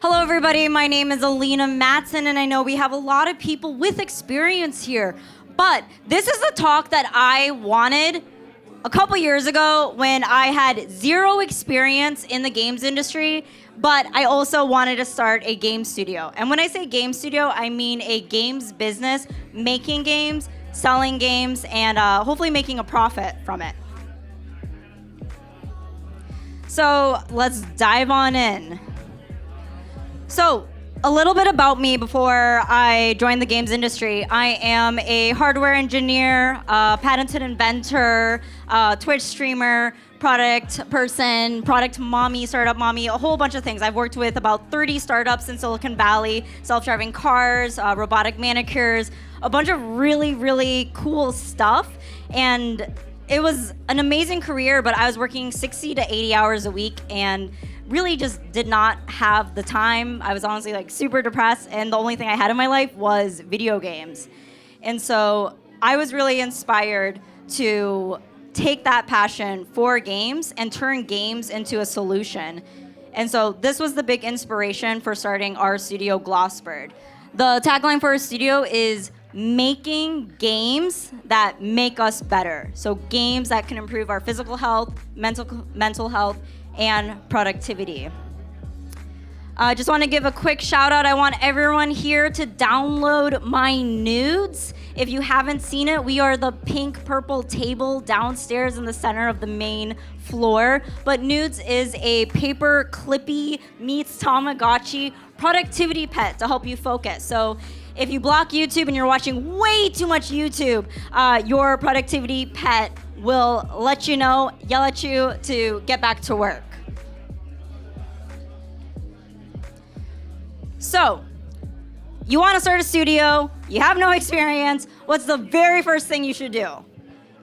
Hello, everybody. My name is Alina Matson, and I know we have a lot of people with experience here. But this is the talk that I wanted a couple years ago when I had zero experience in the games industry, but I also wanted to start a game studio. And when I say game studio, I mean a games business, making games, selling games, and hopefully making a profit from it. So let's dive on in. So, a little bit about me before I joined the games industry. I am a hardware engineer, patented inventor, Twitch streamer, product person, product mommy, startup mommy, a whole bunch of things. I've worked with about 30 startups in Silicon Valley, self-driving cars, robotic manicures, a bunch of really, really cool stuff. And it was an amazing career, but I was working 60 to 80 hours a week and really just did not have the time. I was honestly super depressed, and the only thing I had in my life was video games. And so I was really inspired to take that passion for games and turn games into a solution. And so this was the big inspiration for starting our studio, Glossbird. The tagline for our studio is making games that make us better. So games that can improve our physical health, mental health, and productivity. I just want to give a quick shout out. I want everyone here to download my nudes. If you haven't seen it, we are the pink purple table downstairs in the center of the main floor. But nudes is a paper clippy meets Tamagotchi productivity pet to help you focus. So if you block YouTube and you're watching way too much YouTube, your productivity pet will let you know, yell at you to get back to work. So, you want to start a studio, you have no experience, what's the very first thing you should do?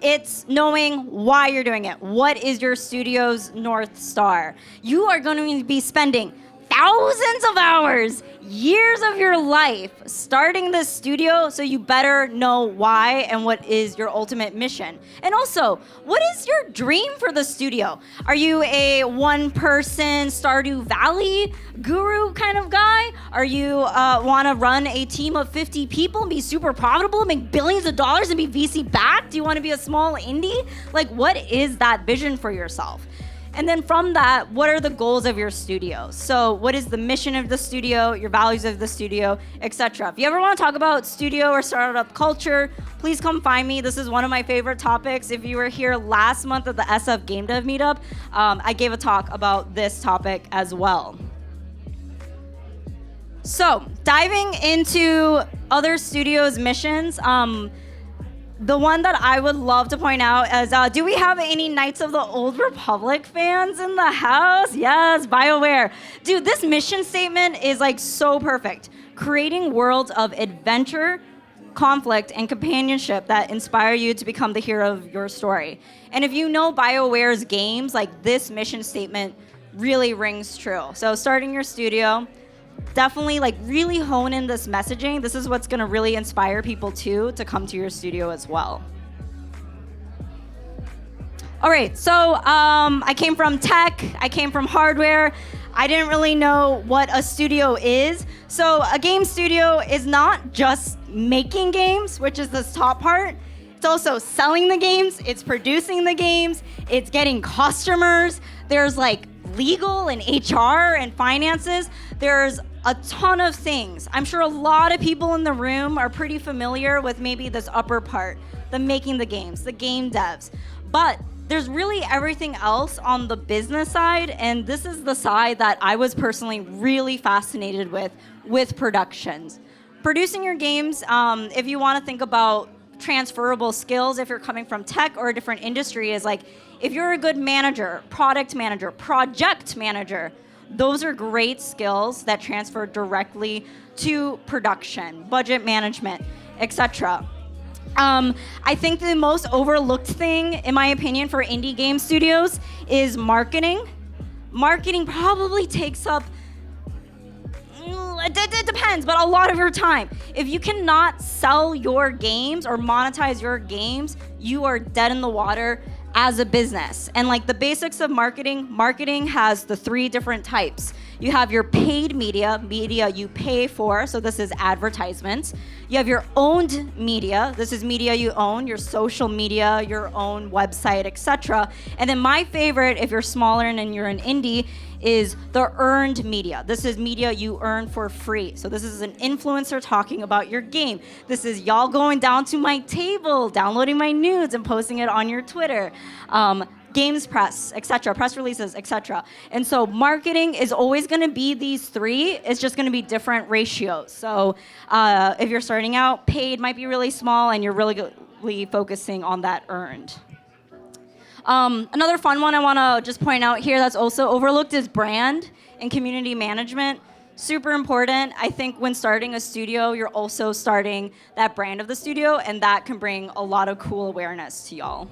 It's knowing why you're doing it. What is your studio's North Star? You are going to be spending thousands of hours, years of your life starting this studio, so you better know why and what is your ultimate mission. And also, what is your dream for the studio? Are you a one-person Stardew Valley guru kind of guy? Are you want to run a team of 50 people and be super profitable, make billions of dollars and be VC backed? Do you want to be a small indie? What is that vision for yourself? And then from that, what are the goals of your studio? So what is the mission of the studio, your values of the studio, etc. If you ever want to talk about studio or startup culture, please come find me. This is one of my favorite topics. If you were here last month at the SF GameDev meetup, I gave a talk about this topic as well. So diving into other studios' missions, the one that I would love to point out is, do we have any Knights of the Old Republic fans in the house? Yes, BioWare. Dude, this mission statement is so perfect. Creating worlds of adventure, conflict, and companionship that inspire you to become the hero of your story. And if you know BioWare's games, this mission statement really rings true. So starting your studio, definitely really hone in this messaging. This is what's going to really inspire people to come to your studio as well. All right, so I came from tech, I came from hardware. I didn't really know what a studio is. So a game studio is not just making games, which is this top part. It's also selling the games, it's producing the games, it's getting customers. There's legal and HR and finances. There's a ton of things. I'm sure a lot of people in the room are pretty familiar with maybe this upper part, the making the games, the game devs. But there's really everything else on the business side, and this is the side that I was personally really fascinated with productions. Producing your games, if you want to think about transferable skills, if you're coming from tech or a different industry, is if you're a good manager, product manager, project manager, those are great skills that transfer directly to production, budget management, etc. I think the most overlooked thing, in my opinion, for indie game studios is marketing. Marketing probably takes up, it depends, but a lot of your time. If you cannot sell your games or monetize your games, you are dead in the water as a business. And the basics of marketing has the 3 different types. You have your paid media, media you pay for, so this is advertisements. You have your owned media. This is media you own, your social media, your own website, etc. And then my favorite, if you're smaller and you're an indie, is the earned media. This is media you earn for free. So this is an influencer talking about your game. This is y'all going down to my table, downloading my nudes and posting it on your Twitter. Games press, etc., press releases, etc. And so marketing is always going to be these three. It's just going to be different ratios. So if you're starting out, paid might be really small and you're really focusing on that earned. Another fun one I want to just point out here that's also overlooked is brand and community management. Super important. I think when starting a studio, you're also starting that brand of the studio, and that can bring a lot of cool awareness to y'all.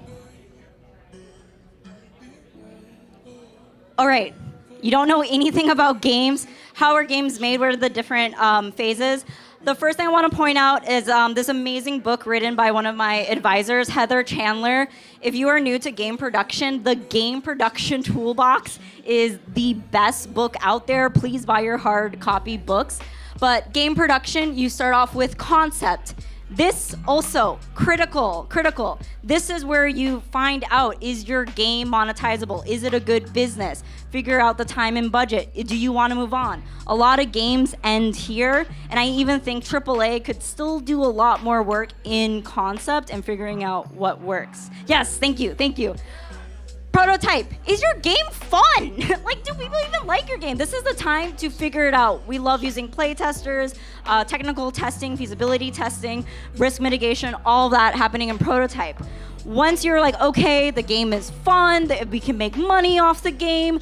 All right, you don't know anything about games. How are games made? What are the different phases? The first thing I want to point out is this amazing book written by one of my advisors, Heather Chandler. If you are new to game production, the Game Production Toolbox is the best book out there. Please buy your hard copy books. But game production, you start off with concept. This also, critical. This is where you find out, is your game monetizable? Is it a good business? Figure out the time and budget. Do you want to move on? A lot of games end here, and I even think AAA could still do a lot more work in concept and figuring out what works. Yes, thank you. Prototype. Is your game fun? Like, do people even like your game? This is the time to figure it out. We love using play testers, technical testing, feasibility testing, risk mitigation, all that happening in prototype. Once you're like, okay, the game is fun, we can make money off the game,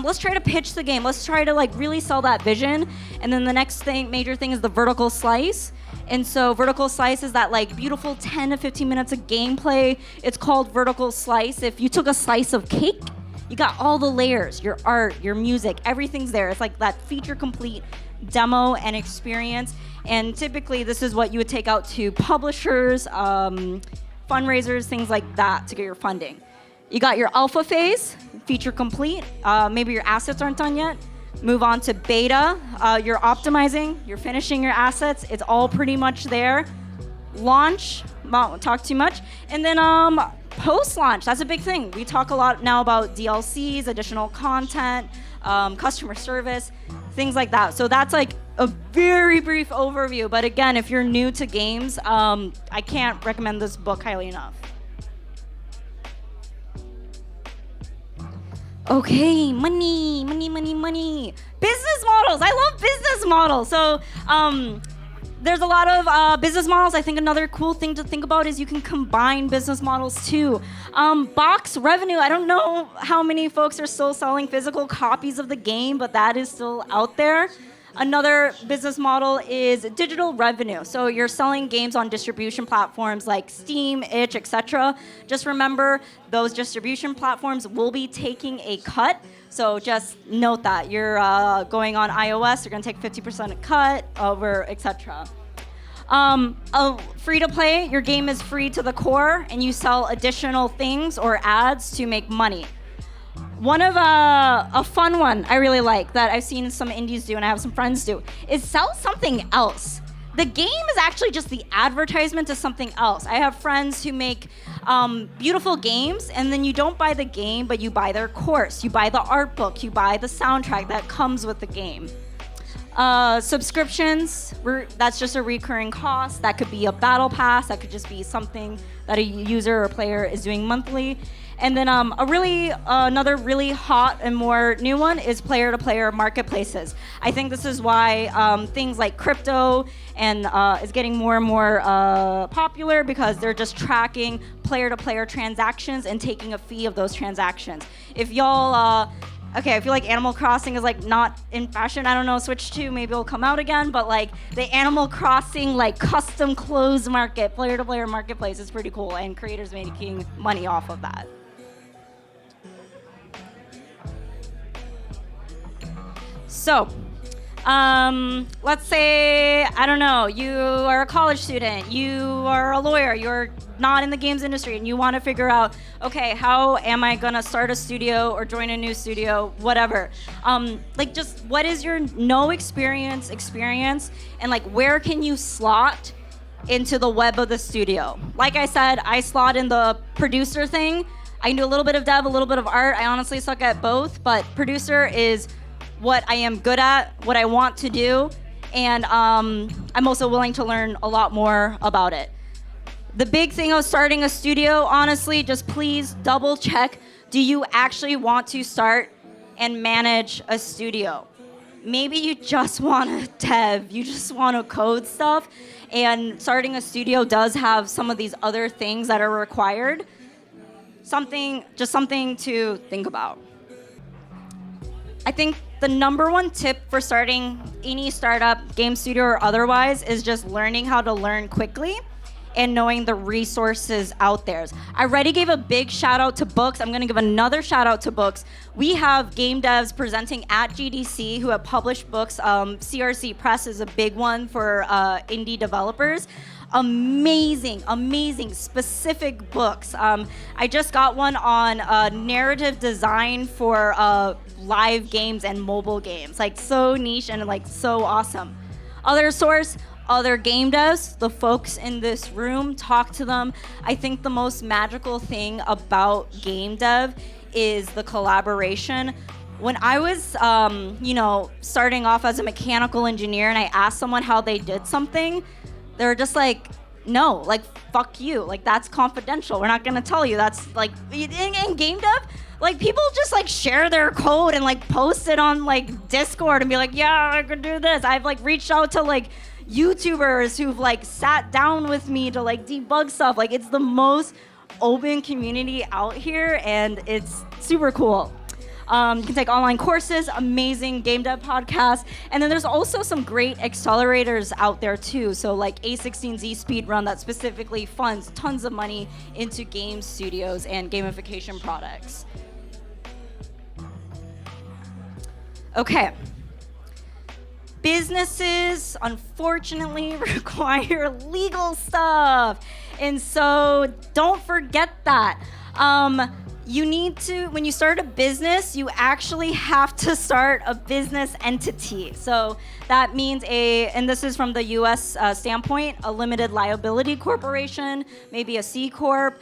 let's try to pitch the game. Let's try to like really sell that vision. And then the next major thing is the vertical slice. And so vertical slice is that like beautiful 10 to 15 minutes of gameplay. It's called vertical slice. If you took a slice of cake, you got all the layers, your art, your music, everything's there. It's like that feature complete demo and experience. And typically this is what you would take out to publishers, fundraisers, things like that to get your funding. You got your alpha phase, feature complete. Maybe your assets aren't done yet. Move on to beta. You're optimizing, you're finishing your assets. It's all pretty much there. Launch, won't talk too much. And then post-launch, that's a big thing. We talk a lot now about DLCs, additional content, customer service, things like that. So that's like a very brief overview. But again, if you're new to games, I can't recommend this book highly enough. Okay, money. Business models. I love business models. So there's a lot of business models. I think another cool thing to think about is you can combine business models too. Box revenue. I don't know how many folks are still selling physical copies of the game, but that is still out there. Another business model is digital revenue. So you're selling games on distribution platforms like Steam, itch, etc. Just remember, those distribution platforms will be taking a cut. So just note that. You're going on iOS, you're going to take 50% cut over, etc. Free to play, your game is free to the core, and you sell additional things or ads to make money. One of a fun one I really like that I've seen some indies do and I have some friends do is sell something else. The game is actually just the advertisement to something else. I have friends who make beautiful games, and then you don't buy the game, but you buy their course. You buy the art book. You buy the soundtrack that comes with the game. Subscriptions, that's just a recurring cost. That could be a battle pass. That could just be something that a user or player is doing monthly. And then another really hot and more new one is player-to-player marketplaces. I think this is why things like crypto and is getting more and more popular, because they're just tracking player-to-player transactions and taking a fee of those transactions. If y'all, okay, I feel like Animal Crossing is like not in fashion. I don't know, Switch 2 maybe will come out again, but like the Animal Crossing like custom clothes market, player-to-player marketplace is pretty cool, and creators making money off of that. So, Let's say, I don't know, you are a college student, you are a lawyer, you're not in the games industry, and you want to figure out, okay, how am I gonna start a studio or join a new studio, whatever. Like, just what is your no experience, and like, where can you slot into the web of the studio? Like I said, I slot in the producer thing. I can do a little bit of dev, a little bit of art. I honestly suck at both, but producer is what I am good at, what I want to do, and I'm also willing to learn a lot more about it. The big thing of starting a studio, honestly, just please double check, do you actually want to start and manage a studio? Maybe you just want to dev, you just want to code stuff, and starting a studio does have some of these other things that are required. Something to think about. I think the number one tip for starting any startup, game studio or otherwise, is just learning how to learn quickly and knowing the resources out there. I already gave a big shout out to books. I'm gonna give another shout out to books. We have game devs presenting at GDC who have published books. CRC Press is a big one for indie developers. Amazing specific books. I just got one on narrative design for live games and mobile games. Like, so niche and like so awesome. Other source, other game devs, the folks in this room, talk to them. I think the most magical thing about game dev is the collaboration. When I was, starting off as a mechanical engineer and I asked someone how they did something, they were just like, no, like, fuck you. Like, that's confidential. We're not gonna tell you. That's like, in game dev, like, people just like share their code and like post it on like Discord and be like, yeah, I could do this. I've like reached out to like YouTubers who've like sat down with me to like debug stuff. Like, it's the most open community out here and it's super cool. You can take online courses, amazing game dev podcasts, and then there's also some great accelerators out there too. So like A16Z Speedrun that specifically funds tons of money into game studios and gamification products. Okay. Businesses, unfortunately, require legal stuff. And so don't forget that. You need to, when you start a business, you actually have to start a business entity. So that means and this is from the US standpoint, a limited liability corporation, maybe a C Corp,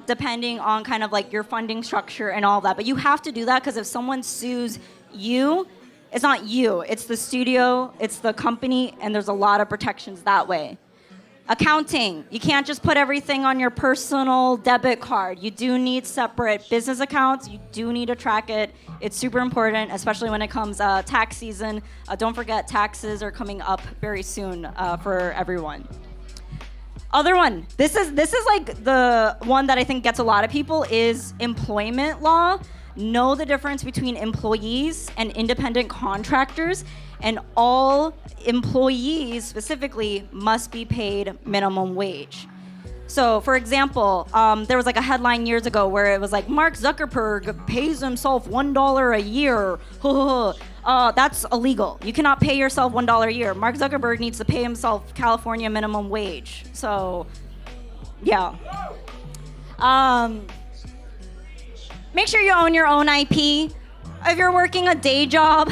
depending on kind of like your funding structure and all that. But you have to do that because if someone sues you, it's not you, it's the studio, it's the company, and there's a lot of protections that way. Accounting, you can't just put everything on your personal debit card. You do need separate business accounts. You do need to track it. It's super important, especially when it comes tax season. Don't forget, taxes are coming up very soon for everyone. Other one, this is like the one that I think gets a lot of people, is employment law. Know the difference between employees and independent contractors, and all employees specifically must be paid minimum wage. So, for example, there was like a headline years ago where it was like, Mark Zuckerberg pays himself $1 a year. That's illegal. You cannot pay yourself $1 a year. Mark Zuckerberg needs to pay himself California minimum wage. So, yeah. Make sure you own your own IP. If you're working a day job,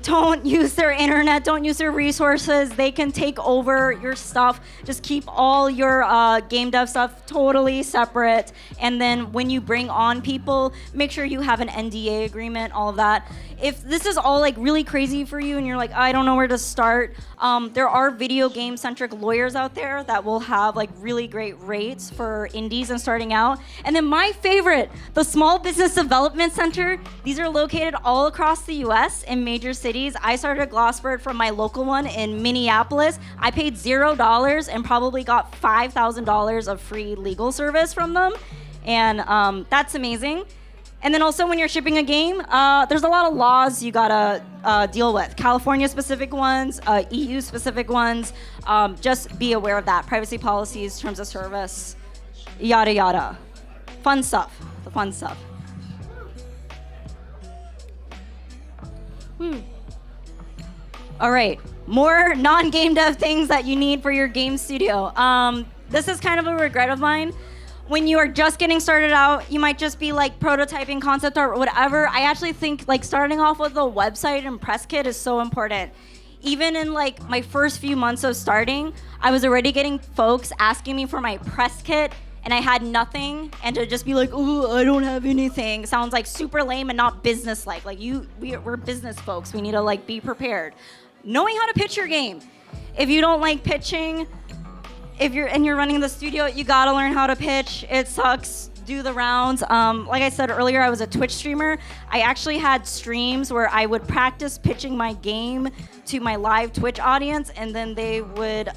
don't use their internet, don't use their resources. They can take over your stuff. Just keep all your game dev stuff totally separate. And then when you bring on people, make sure you have an NDA agreement, all of that. If this is all like really crazy for you and you're like, I don't know where to start, there are video game centric lawyers out there that will have like really great rates for indies and starting out. And then my favorite, the Small Business Development Center. These are located all across the US in major cities. I started Glossbird from my local one in Minneapolis. I paid $0 and probably got $5,000 of free legal service from them. And that's amazing. And then also when you're shipping a game, there's a lot of laws you gotta deal with. California specific ones, EU specific ones. Just be aware of that. Privacy policies, terms of service, yada yada. Fun stuff, the fun stuff. All right, more non-game dev things that you need for your game studio. This is kind of a regret of mine. When you are just getting started out, you might just be like prototyping concept art or whatever. I actually think like starting off with a website and press kit is so important. Even in like my first few months of starting, I was already getting folks asking me for my press kit and I had nothing, and to just be like, oh, I don't have anything, sounds like super lame and not business-like. Like we're business folks, we need to like be prepared. Knowing how to pitch your game. If you don't like pitching, if you're running the studio, you gotta learn how to pitch. It sucks. Do the rounds. Like I said earlier, I was a Twitch streamer. I actually had streams where I would practice pitching my game to my live Twitch audience, and then they would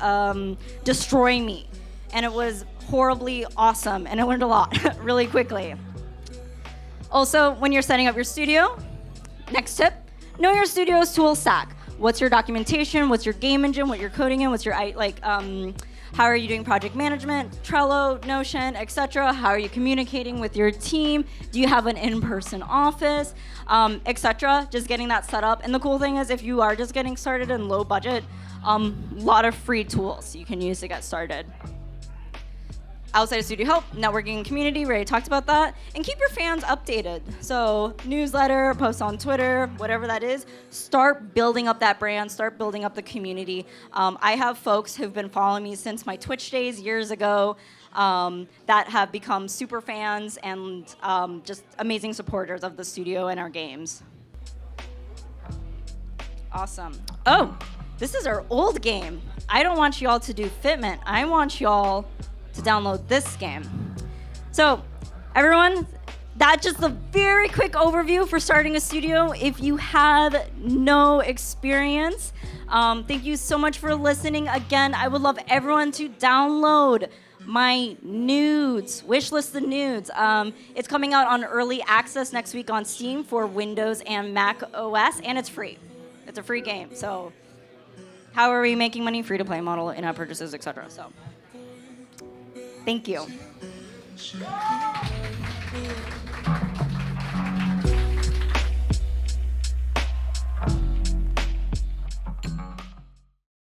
destroy me. And it was horribly awesome, and I learned a lot really quickly. Also, when you're setting up your studio, next tip, know your studio's tool stack. What's your documentation? What's your game engine? What you're coding in? What's your how are you doing project management, Trello, Notion, etc.? How are you communicating with your team? Do you have an in-person office, etc.? Just getting that set up. And the cool thing is, if you are just getting started in low budget, lot of free tools you can use to get started. Outside of studio help, networking and community, we already talked about that. And keep your fans updated. So newsletter, post on Twitter, whatever that is, start building up that brand, start building up the community. I have folks who've been following me since my Twitch days years ago that have become super fans and just amazing supporters of the studio and our games. Awesome. Oh, this is our old game. I don't want y'all to do Fitment. I want y'all to download this game. So, everyone, that's just a very quick overview for starting a studio. If you have no experience, thank you so much for listening. Again, I would love everyone to download my nudes, wishlist the nudes. It's coming out on early access next week on Steam for Windows and Mac OS, and it's free. It's a free game. So, how are we making money? Free to play model, in-app purchases, etc. So. Thank you.